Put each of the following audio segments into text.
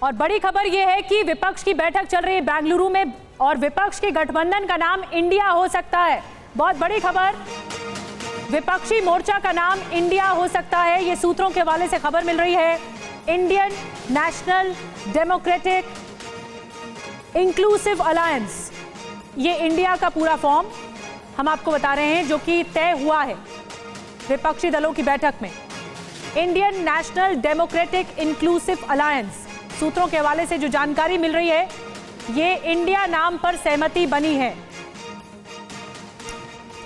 और बड़ी खबर यह है कि विपक्ष की बैठक चल रही है बेंगलुरु में और विपक्ष के गठबंधन का नाम इंडिया हो सकता है। बहुत बड़ी खबर, विपक्षी मोर्चा का नाम इंडिया हो सकता है। ये सूत्रों के हवाले से खबर मिल रही है। Indian national democratic inclusive alliance, ये इंडिया का पूरा फॉर्म हम आपको बता रहे हैं जो कि तय हुआ है विपक्षी दलों की बैठक में। Indian national democratic inclusive alliance, सूत्रों के हवाले से जो जानकारी मिल रही है, ये इंडिया नाम पर सहमति बनी है।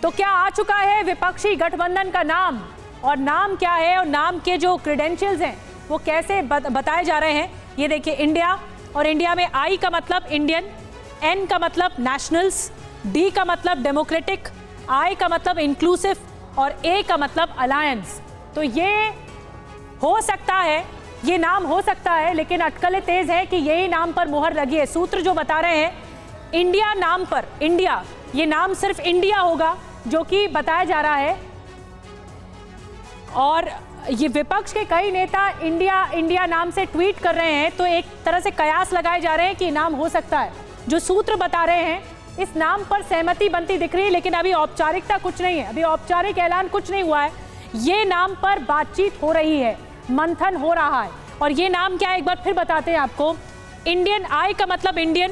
तो क्या आ चुका है विपक्षी गठबंधन का नाम, और नाम क्या है और नाम के जो क्रेडेंशियल्स हैं वो कैसे बताए जा रहे हैं। ये देखिए इंडिया, और इंडिया में आई का मतलब इंडियन, एन का मतलब नेशनल्स, डी का मतलब डेमोक्रेटिक, आई का मतलब इंक्लूसिव और ए का मतलब अलायंस। तो ये हो सकता है, ये नाम हो सकता है, लेकिन अटकलें तेज है कि यही नाम पर मुहर लगी है। सूत्र जो बता रहे हैं इंडिया नाम पर, इंडिया, ये नाम सिर्फ इंडिया होगा जो कि बताया जा रहा है। और ये विपक्ष के कई नेता इंडिया इंडिया नाम से ट्वीट कर रहे हैं, तो एक तरह से कयास लगाए जा रहे हैं कि नाम हो सकता है। जो सूत्र बता रहे हैं इस नाम पर सहमति बनती दिख रही है, लेकिन अभी औपचारिकता कुछ नहीं है, अभी औपचारिक ऐलान कुछ नहीं हुआ है। ये नाम पर बातचीत हो रही है, मंथन हो रहा है। और ये नाम क्या है एक बार फिर बताते हैं आपको। इंडियन, आई का मतलब इंडियन,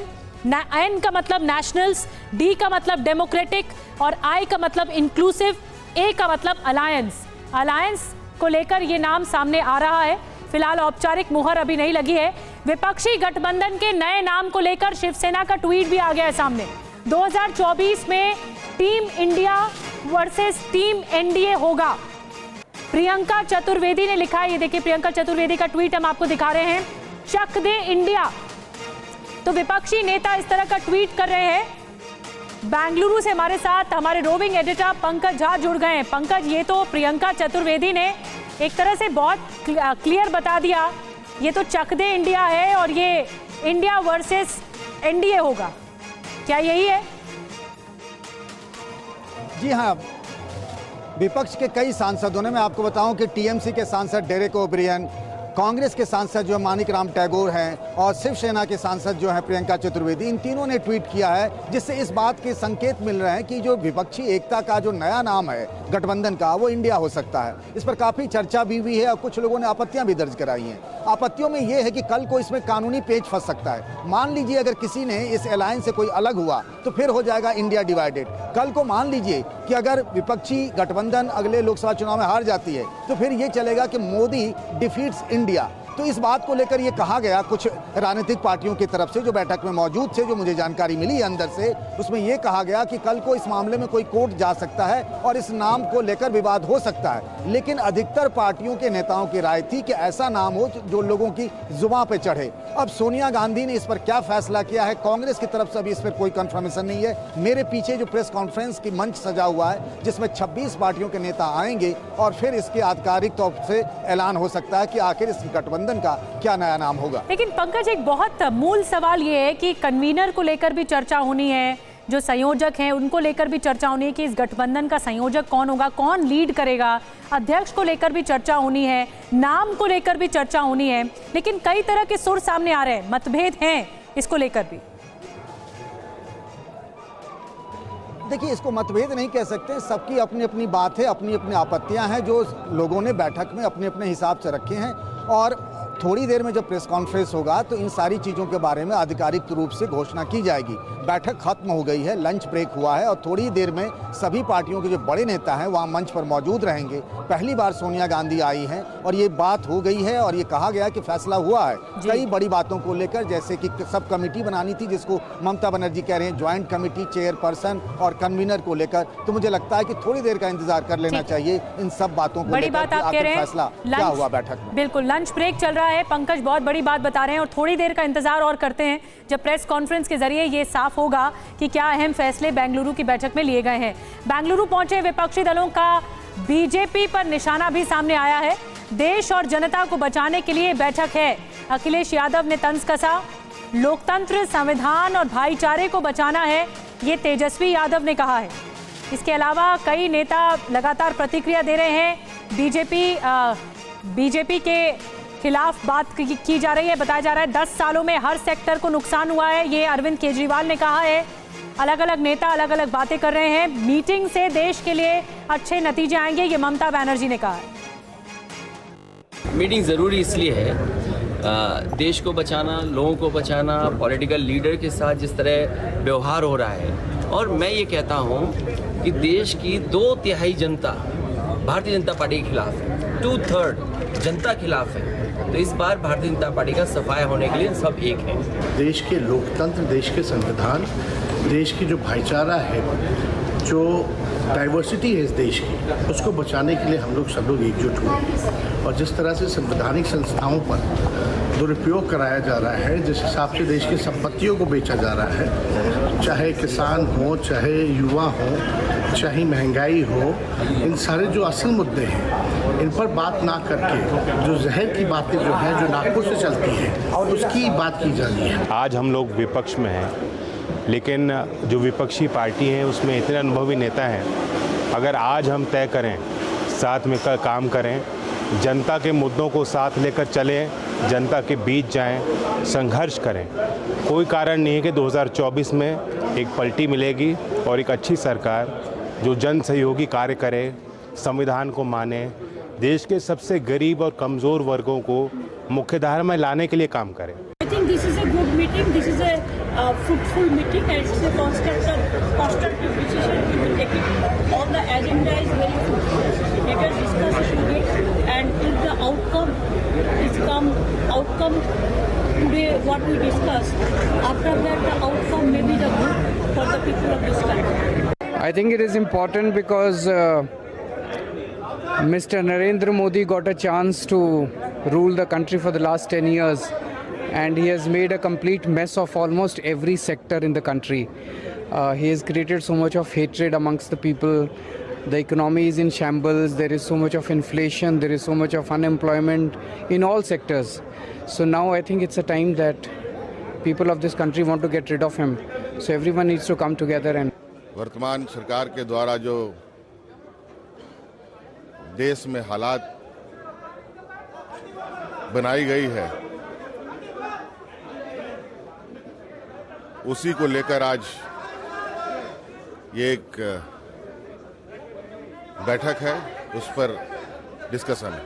एन का मतलब नेशनल्स, डी का मतलब डेमोक्रेटिक और आई का मतलब इंक्लूसिव, ए का मतलब अलायंस। अलायंस को लेकर ये नाम सामने आ रहा है। फिलहाल औपचारिक मुहर अभी नहीं लगी है। विपक्षी गठबंधन के नए नाम को लेकर शिवसेना का ट्वीट भी आ गया है सामने। 2024 में team India versus team NDA होगा। प्रियंका चतुर्वेदी ने लिखा है, ये देखिए प्रियंका चतुर्वेदी का ट्वीट हम आपको दिखा रहे हैं। चक दे इंडिया। तो विपक्षी नेता इस तरह का ट्वीट कर रहे हैं। बेंगलुरु से हमारे साथ हमारे रोविंग एडिटर पंकज झा जुड़ गए हैं। पंकज, ये तो प्रियंका चतुर्वेदी ने एक तरह से बहुत क्लियर बता दिया, ये तो चक दे इंडिया है और ये इंडिया वर्सेस एनडीए होगा। क्या यही है? जी हाँ, विपक्ष के कई सांसदों ने, मैं आपको बताऊं कि टीएमसी के सांसद डेरेक ओब्रियन, कांग्रेस के सांसद जो मानिक राम टैगोर हैं और शिवसेना के सांसद जो हैं प्रियंका चतुर्वेदी, इन तीनों ने ट्वीट किया है, जिससे इस बात के संकेत मिल रहे हैं कि जो विपक्षी एकता का जो नया नाम है गठबंधन का, वो इंडिया हो सकता है। इस पर काफ़ी चर्चा भी हुई है और कुछ लोगों ने आपत्तियां भी दर्ज कराई हैं। आपत्तियों में ये है कि कल को इसमें कानूनी पेच फंस सकता है। मान लीजिए अगर किसी ने इस अलायंस से कोई अलग हुआ तो फिर हो जाएगा इंडिया डिवाइडेड। कल को मान लीजिए कि अगर विपक्षी गठबंधन अगले लोकसभा चुनाव में हार जाती है तो फिर ये चलेगा कि मोदी डिफीट्स इंडिया। तो इस बात को लेकर ये कहा गया कुछ राजनीतिक पार्टियों की तरफ से जो बैठक में मौजूद थे, जो मुझे जानकारी मिली है अंदर से, उसमें ये कहा गया कि कल को इस मामले में कोई कोर्ट जा सकता है और इस नाम को लेकर विवाद हो सकता है। लेकिन अधिकतर पार्टियों के नेताओं की राय थी कि ऐसा नाम हो जो लोगों की जुबान पे चढ़े। अब सोनिया गांधी ने इस पर क्या फैसला किया है, कांग्रेस की तरफ से अभी इस पर कोई कंफर्मेशन नहीं है। मेरे पीछे जो प्रेस कॉन्फ्रेंस की मंच सजा हुआ है जिसमें 26 पार्टियों के नेता आएंगे और फिर इसके आधिकारिक तौर से ऐलान हो सकता है कि आखिर इस गठबंधन का क्या नया नाम होगा। लेकिन पंकज, एक बहुत मूल सवाल ये है कि कन्वीनर को लेकर भी चर्चा होनी है, जो संयोजक हैं उनको लेकर भी चर्चा होनी है कि इस गठबंधन का संयोजक कौन होगा, कौन लीड करेगा। अध्यक्ष को लेकर भी चर्चा होनी है, नाम को लेकर भी चर्चा होनी है। लेकिन कई तरह के सुर सामने आ रहे हैं, मतभेद हैं इसको लेकर भी। देखिए, इसको मतभेद नहीं कह सकते, सबकी अपनी अपनी बात है, अपनी अपनी आपत्तियां हैं जो लोगों ने बैठक में अपने अपने हिसाब से रखे हैं। और थोड़ी देर में जब प्रेस कॉन्फ्रेंस होगा तो इन सारी चीज़ों के बारे में आधिकारिक रूप से घोषणा की जाएगी। बैठक खत्म हो गई है, लंच ब्रेक हुआ है और थोड़ी देर में सभी पार्टियों के जो बड़े नेता हैं वहाँ मंच पर मौजूद रहेंगे। पहली बार सोनिया गांधी आई हैं और ये बात हो गई है और ये कहा गया कि फैसला हुआ है कई बड़ी बातों को लेकर, जैसे कि सब कमेटी बनानी थी जिसको ममता बनर्जी कह रहे हैं ज्वाइंट कमेटी, चेयरपर्सन और कन्वीनर को लेकर। तो मुझे लगता है कि थोड़ी देर का इंतजार कर लेना चाहिए इन सब बातों को लेकर, फैसला क्या हुआ बैठक में। बिल्कुल, लंच ब्रेक चल रहा है पंकज, बहुत बड़ी बात बता रहे हैं और थोड़ी देर का इंतजार और करते हैं जब प्रेस कॉन्फ्रेंस के जरिए ये साफ होगा कि क्या अहम फैसले बेंगलुरु की बैठक में लिए गए हैं। बेंगलुरु पहुंचे विपक्षी दलों का बीजेपी पर निशाना भी सामने आया है। देश और जनता को बचाने के लिए बैठक है। अखिलेश यादव ने तंज कसा, लोकतंत्र, संविधान और भाईचारे को बचाना है, ये तेजस्वी यादव ने कहा है। इसके अलावा कई नेता लगातार प्रतिक्रिया दे रहे हैं। बीजेपी के खिलाफ बात की जा रही है। बताया जा रहा है 10 सालों में हर सेक्टर को नुकसान हुआ है, ये अरविंद केजरीवाल ने कहा है। अलग अलग नेता अलग अलग बातें कर रहे हैं। मीटिंग से देश के लिए अच्छे नतीजे आएंगे, ये ममता बनर्जी ने कहा है। मीटिंग ज़रूरी इसलिए है, देश को बचाना, लोगों को बचाना, पॉलिटिकल लीडर के साथ जिस तरह व्यवहार हो रहा है, और मैं ये कहता हूँ कि देश की 2/3 जनता भारतीय जनता पार्टी के खिलाफ है, 2/3 जनता खिलाफ है। तो इस बार भारतीय जनता पार्टी का सफाया होने के लिए सब एक है। देश के लोकतंत्र, देश के संविधान, देश की जो भाईचारा है, जो डाइवर्सिटी है इस देश की, उसको बचाने के लिए हम लोग सब लोग एकजुट हुए। और जिस तरह से संवैधानिक संस्थाओं पर दुरुपयोग कराया जा रहा है, जिस हिसाब से देश की संपत्तियों को बेचा जा रहा है, चाहे किसान हो, चाहे युवा हो, चाहे महंगाई हो, इन सारे जो असल मुद्दे हैं, इन पर बात ना करके जो जहर की बातें जो हैं, जो नाकों से चलती हैं, और उसकी बात की जा रही है। आज हम लोग विपक्ष में हैं, लेकिन जो विपक्षी पार्टी है उसमें इतने अनुभवी नेता हैं। अगर आज हम तय करें, साथ में काम करें, जनता के मुद्दों को साथ लेकर चलें, जनता के बीच जाएं, संघर्ष करें, कोई कारण नहीं है कि 2024 में एक पलटी मिलेगी और एक अच्छी सरकार जो जन सहयोगी कार्य करे, संविधान को माने, देश के सबसे गरीब और कमज़ोर वर्गों को मुख्यधारा में लाने के लिए काम करे। I think this is a good meeting. This is a fruitful meeting, and it's a constructive decision. We will take it. All the agenda is very fruitful. Let us discuss it, and if the outcome today, what we discuss, after that the outcome may be the good for the people of this country. I think it is important because Mr. Narendra Modi got a chance to rule the country for the last 10 years. And he has made a complete mess of almost every sector in the country. He has created so much of hatred amongst the people. The economy is in shambles. There is so much of inflation. There is so much of unemployment in all sectors. So now I think it's a time that people of this country want to get rid of him. So everyone needs to come together and. वर्तमान सरकार के द्वारा जो देश में हालात बनाई गई है, उसी को लेकर आज ये एक बैठक है, उस पर डिस्कशन है।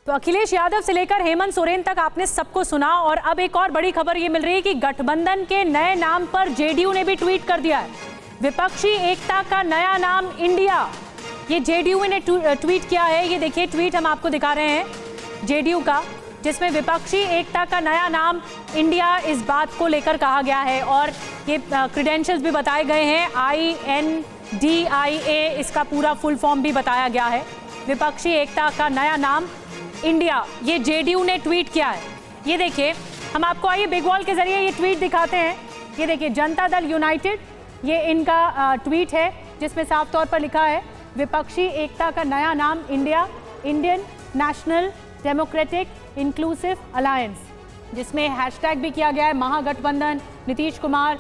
तो अखिलेश यादव से लेकर हेमंत सोरेन तक आपने सबको सुना, और अब एक और बड़ी खबर ये मिल रही है कि गठबंधन के नए नाम पर जेडीयू ने भी ट्वीट कर दिया है। विपक्षी एकता का नया नाम इंडिया, ये जेडीयू ने ट्वीट किया है। ये देखिए ट्वीट हम आपको दिखा रहे हैं जेडीयू का, जिसमें विपक्षी एकता का नया नाम इंडिया इस बात को लेकर कहा गया है, और ये क्रेडेंशियल्स भी बताए गए हैं। INDIA इसका पूरा फुल फॉर्म भी बताया गया है। विपक्षी एकता का नया नाम इंडिया, ये जेडीयू ने ट्वीट किया है। ये देखिए, हम आपको आइए बिग वॉल के जरिए ये ट्वीट दिखाते हैं। ये देखिए, जनता दल यूनाइटेड, ये इनका ट्वीट है, जिसमें साफ तौर पर लिखा है विपक्षी एकता का नया नाम India, Indian national democratic inclusive alliance, जिसमें हैशटैग भी किया गया है Mahagathbandhan, Nitish Kumar,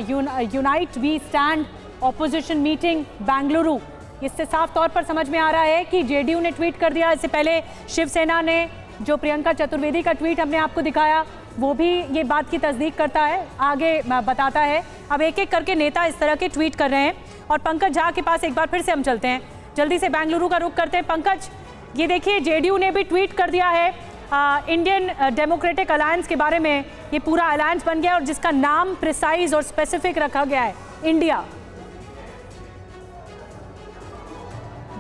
unite we stand, opposition meeting Bengaluru. इससे साफ तौर पर समझ में आ रहा है कि जेडीयू ने ट्वीट कर दिया। इससे पहले शिवसेना ने, जो प्रियंका चतुर्वेदी का ट्वीट हमने आपको दिखाया, वो भी ये बात की तस्दीक करता है, आगे बताता है। अब एक एक करके नेता इस तरह के ट्वीट कर रहे हैं, और पंकज झा के पास एक बार फिर से हम चलते हैं, जल्दी से बेंगलुरु का रुख करते हैं। पंकज, ये देखिए जेडीयू ने भी ट्वीट कर दिया है इंडियन डेमोक्रेटिक अलायंस के बारे में। ये पूरा अलायंस बन गया और जिसका नाम प्रिसाइज और स्पेसिफिक रखा गया है, इंडिया।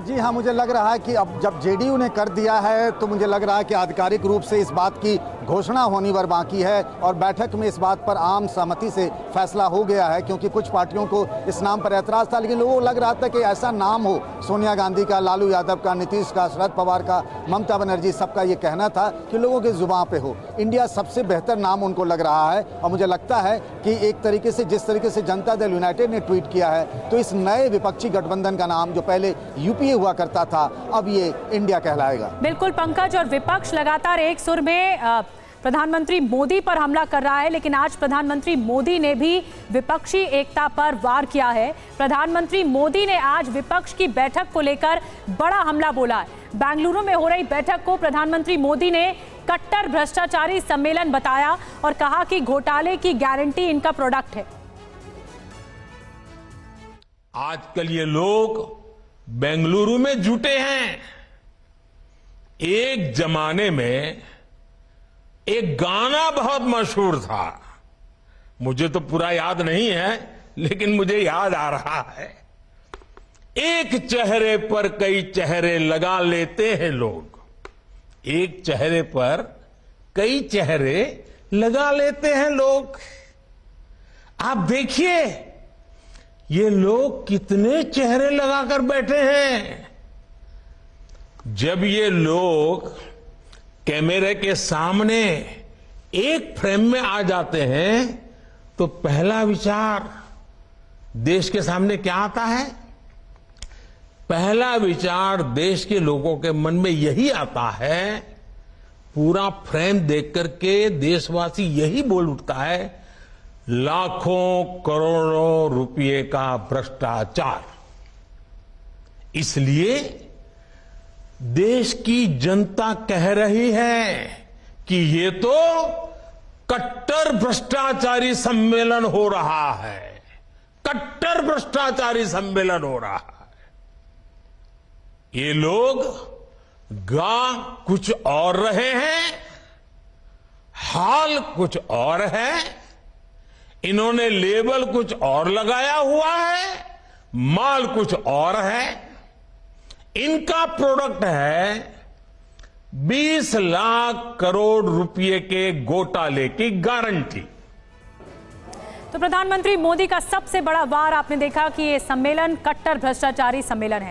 जी हाँ, मुझे लग रहा है कि अब जब जेडीयू ने कर दिया है तो मुझे लग रहा है कि आधिकारिक रूप से इस बात की घोषणा होनी पर बाकी है, और बैठक में इस बात पर आम सहमति से फैसला हो गया है। क्योंकि कुछ पार्टियों को इस नाम पर ऐतराज़ था, लेकिन लोगों को लग रहा था कि ऐसा नाम हो, सोनिया गांधी का, लालू यादव का, नीतीश का, शरद पवार का, ममता बनर्जी, सबका ये कहना था कि लोगों के जुबान पे हो। इंडिया सबसे बेहतर नाम उनको लग रहा है, और मुझे लगता है कि एक तरीके से जिस तरीके से जनता दल यूनाइटेड ने ट्वीट किया है, तो इस नए विपक्षी गठबंधन का नाम, जो पहले यूपीए हुआ करता था, अब ये इंडिया कहलाएगा। बिल्कुल पंकज, और विपक्ष लगातार एक सुर में प्रधानमंत्री मोदी पर हमला कर रहा है, लेकिन आज प्रधानमंत्री मोदी ने भी विपक्षी एकता पर वार किया है। प्रधानमंत्री मोदी ने आज विपक्ष की बैठक को लेकर बड़ा हमला बोला है। बेंगलुरु में हो रही बैठक को प्रधानमंत्री मोदी ने कट्टर भ्रष्टाचारी सम्मेलन बताया और कहा कि घोटाले की गारंटी इनका प्रोडक्ट है। आजकल ये लोग बेंगलुरु में जुटे हैं। एक जमाने में एक गाना बहुत मशहूर था, मुझे तो पूरा याद नहीं है, लेकिन मुझे याद आ रहा है। एक चेहरे पर कई चेहरे लगा लेते हैं लोग, एक चेहरे पर कई चेहरे लगा लेते हैं लोग। आप देखिए ये लोग कितने चेहरे लगाकर बैठे हैं। जब ये लोग कैमरे के सामने एक फ्रेम में आ जाते हैं तो पहला विचार देश के सामने क्या आता है? पहला विचार देश के लोगों के मन में यही आता है, पूरा फ्रेम देख करके देशवासी यही बोल उठता है, लाखों करोड़ों रुपए का भ्रष्टाचार। इसलिए देश की जनता कह रही है कि ये तो कट्टर भ्रष्टाचारी सम्मेलन हो रहा है, कट्टर भ्रष्टाचारी सम्मेलन हो रहा है। ये लोग गा कुछ और रहे हैं, हाल कुछ और है, इन्होंने लेबल कुछ और लगाया हुआ है, माल कुछ और है। इनका प्रोडक्ट है 20 लाख करोड़ रुपए के घोटाले की गारंटी। तो प्रधानमंत्री मोदी का सबसे बड़ा वार आपने देखा कि ये सम्मेलन कट्टर भ्रष्टाचारी सम्मेलन है।